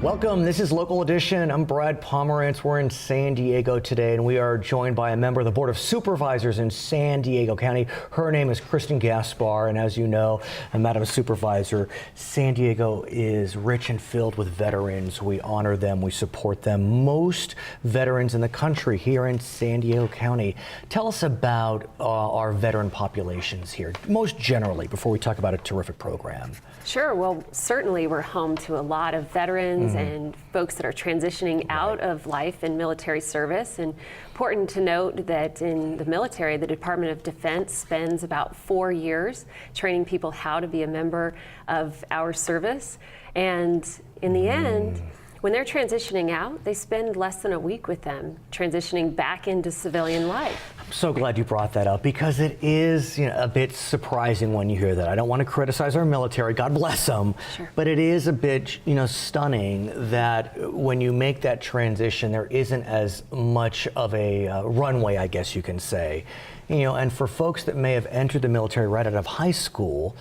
Welcome, this is Local Edition. I'm Brad Pomerance. We're in San Diego today, and we are joined by a member of the Board of Supervisors in San Diego County. Her name is Kristin Gaspar, and as you know, Madam Supervisor, San Diego is rich and filled with veterans. We honor them, we support them. Most veterans in the country here in San Diego County. Tell us about our veteran populations here, most generally, before we talk about a terrific program. Sure. Well, certainly we're home to a lot of veterans and folks that are transitioning out of life in military service. And important to note that in the military, the Department of Defense spends about 4 years training people how to be a member of our service. And in the end, when they're transitioning out, they spend less than a week with them, transitioning back into civilian life. I'm so glad you brought that up, because it is a bit surprising when you hear that. I don't want to criticize our military, God bless them, but it is a bit stunning that when you make that transition, there isn't as much of a runway, I guess you can say. And for folks that may have entered the military right out of high school,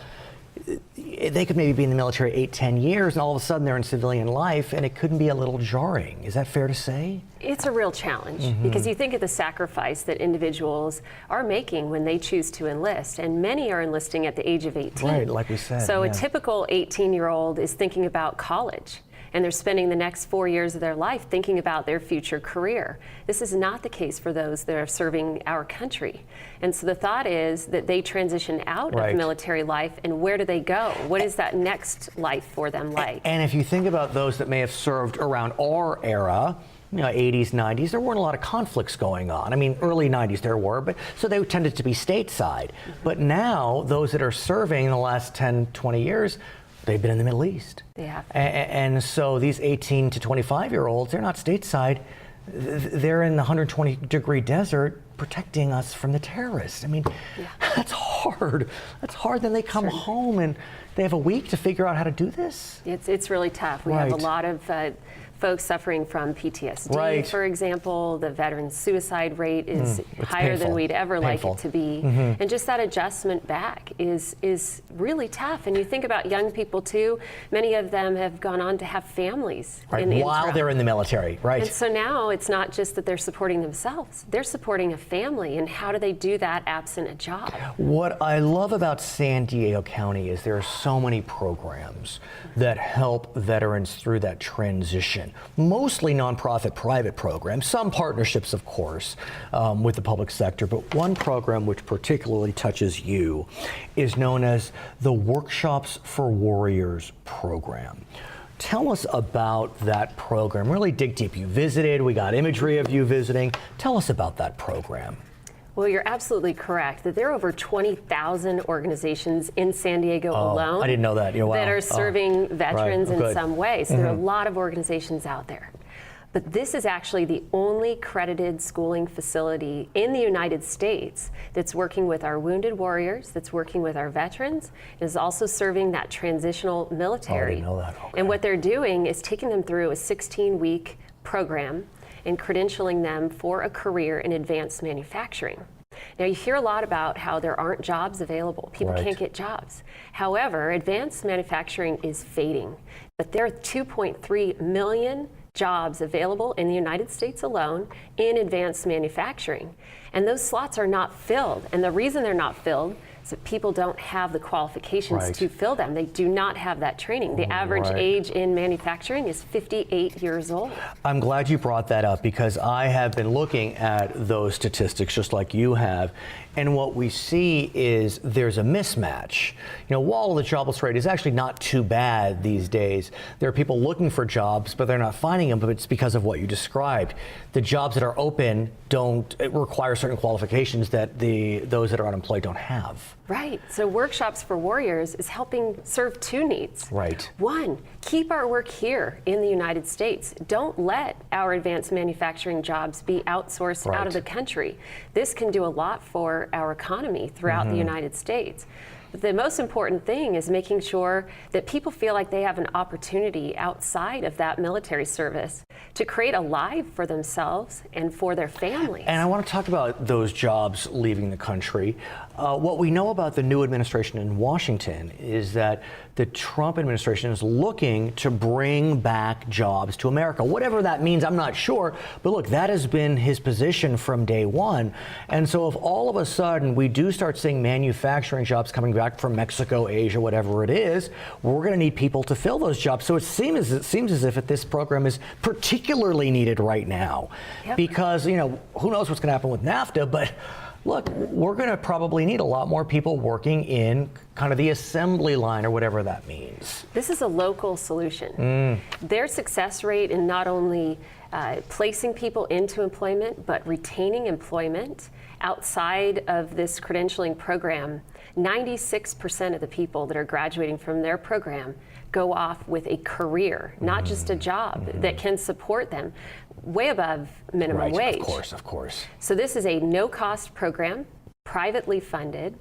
they could maybe be in the military 8-10 years, and all of a sudden they're in civilian life, and it couldn't be a little jarring. Is that fair to say? It's a real challenge, because you think of the sacrifice that individuals are making when they choose to enlist, and many are enlisting at the age of 18. Right, like we said. So a typical 18-year-old is thinking about college, and they're spending the next 4 years of their life thinking about their future career. This is not the case for those that are serving our country. And so the thought is that they transition out of military life, and where do they go? What is that next life for them like? And if you think about those that may have served around our era, 80s, 90s, there weren't a lot of conflicts going on. I mean, early 90s there were, but so they tended to be stateside. But now, those that are serving in the last 10, 20 years, they've been in the Middle East. They have. And so these 18 to 25-year-olds, they're not stateside. They're in the 120-degree desert protecting us from the terrorists. I mean, that's hard. That's hard. Then they come home and they have a week to figure out how to do this. It's really tough. We have a lot of folks suffering from PTSD, for example. The veteran suicide rate is higher than we'd ever like it to be. And just that adjustment back is really tough. And you think about young people too, many of them have gone on to have families while they're in the military, And so now it's not just that they're supporting themselves, they're supporting a family. And how do they do that absent a job? What I love about San Diego County is there are so many programs that help veterans through that transition. Mostly nonprofit private programs, some partnerships, of course, with the public sector, but one program which particularly touches you is known as the Workshops for Warriors program. Tell us about that program. Really dig deep. You visited, we got imagery of you visiting. Tell us about that program. Well, you're absolutely correct that there are over 20,000 organizations in San Diego alone. I didn't know that. That are serving veterans in some way. So there are a lot of organizations out there. But this is actually the only accredited schooling facility in the United States that's working with our wounded warriors, that's working with our veterans, is also serving that transitional military. I didn't know that. Okay. And what they're doing is taking them through a 16-week program and credentialing them for a career in advanced manufacturing. Now, you hear a lot about how there aren't jobs available. People can't get jobs. However, advanced manufacturing is fading. But there are 2.3 million jobs available in the United States alone in advanced manufacturing. And those slots are not filled. And the reason they're not filled is that people don't have the qualifications to fill them. They do not have that training. The average age in manufacturing is 58 years old. I'm glad you brought that up, because I have been looking at those statistics just like you have. And what we see is there's a mismatch. While the jobless rate is actually not too bad these days, there are people looking for jobs, but they're not finding them, but it's because of what you described. The jobs that are open don't require certain qualifications that those that are unemployed don't have. Right. So Workshops for Warriors is helping serve two needs. Right. One, keep our work here in the United States. Don't let our advanced manufacturing jobs be outsourced out of the country. This can do a lot for our economy throughout the United States. But the most important thing is making sure that people feel like they have an opportunity outside of that military service to create a life for themselves and for their families. And I want to talk about those jobs leaving the country. What we know about the new administration in Washington is that the Trump administration is looking to bring back jobs to America. Whatever that means, I'm not sure. But look, that has been his position from day one. And so if all of a sudden we do start seeing manufacturing jobs coming back from Mexico, Asia, whatever it is, we're going to need people to fill those jobs. So it seems as if this program is particularly needed right now. Yep. Because, who knows what's going to happen with NAFTA, but look, we're going to probably need a lot more people working in kind of the assembly line or whatever that means. This is a local solution. Their success rate in not only placing people into employment, but retaining employment outside of this credentialing program, 96% of the people that are graduating from their program go off with a career, not just a job that can support them way above minimum wage. Of course. So this is a no-cost program, privately funded.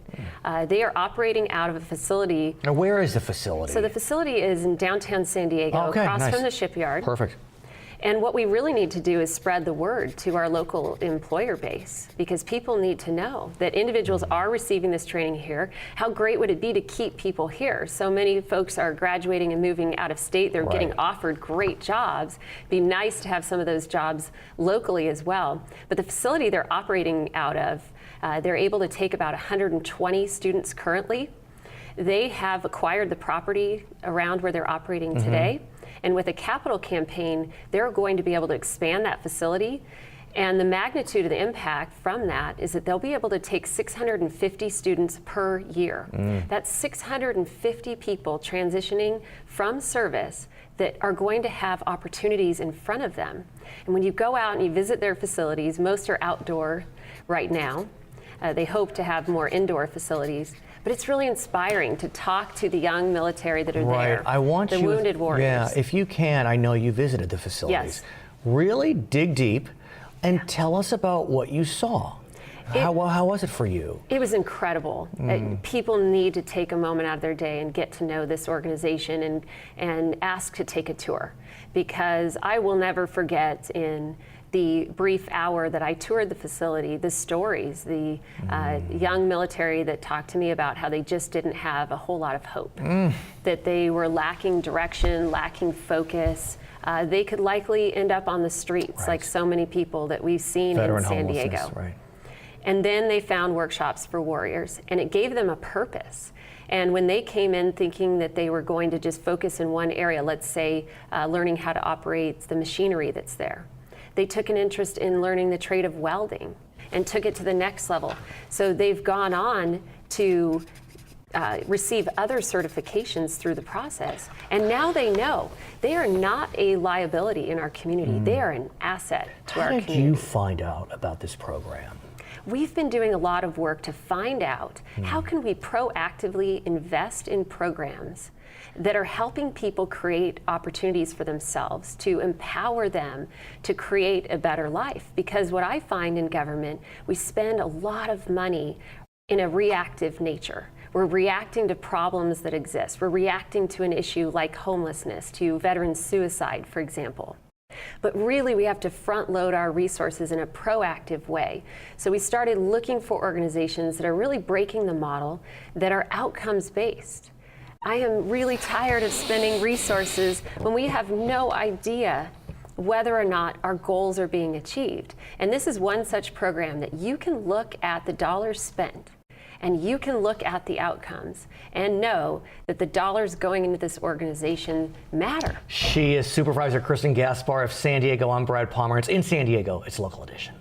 They are operating out of a facility. Now, where is the facility? So the facility is in downtown San Diego, across from the shipyard. Perfect. And what we really need to do is spread the word to our local employer base, because people need to know that individuals are receiving this training here. How great would it be to keep people here? So many folks are graduating and moving out of state. They're getting offered great jobs. It'd be nice to have some of those jobs locally as well. But the facility they're operating out of, they're able to take about 120 students currently. They have acquired the property around where they're operating today. And with a capital campaign, they're going to be able to expand that facility. And the magnitude of the impact from that is that they'll be able to take 650 students per year. That's 650 people transitioning from service that are going to have opportunities in front of them. And when you go out and you visit their facilities, most are outdoor right now. They hope to have more indoor facilities. But it's really inspiring to talk to the young military that are there, I want the wounded warriors. Yeah, if you can, I know you visited the facilities. Yes. Really dig deep and tell us about what you saw. How was it for you? It was incredible. People need to take a moment out of their day and get to know this organization and ask to take a tour, because I will never forget in the brief hour that I toured the facility, the stories, the young military that talked to me about how they just didn't have a whole lot of hope, that they were lacking direction, lacking focus. They could likely end up on the streets like so many people that we've seen in San Diego. And then they found workshops for warriors, and it gave them a purpose. And when they came in thinking that they were going to just focus in one area, let's say learning how to operate the machinery that's there, they took an interest in learning the trade of welding and took it to the next level. So they've gone on to receive other certifications through the process. And now they know they are not a liability in our community. They are an asset to our community. How did you find out about this program? We've been doing a lot of work to find out how can we proactively invest in programs that are helping people create opportunities for themselves, to empower them to create a better life. Because what I find in government, we spend a lot of money in a reactive nature. We're reacting to problems that exist. We're reacting to an issue like homelessness, to veteran suicide, for example. But really, we have to front load our resources in a proactive way. So we started looking for organizations that are really breaking the model, that are outcomes based. I am really tired of spending resources when we have no idea whether or not our goals are being achieved. And this is one such program that you can look at the dollars spent, and you can look at the outcomes and know that the dollars going into this organization matter. She is Supervisor Kristin Gaspar of San Diego. I'm Brad Pomerance. In San Diego, it's Local Edition.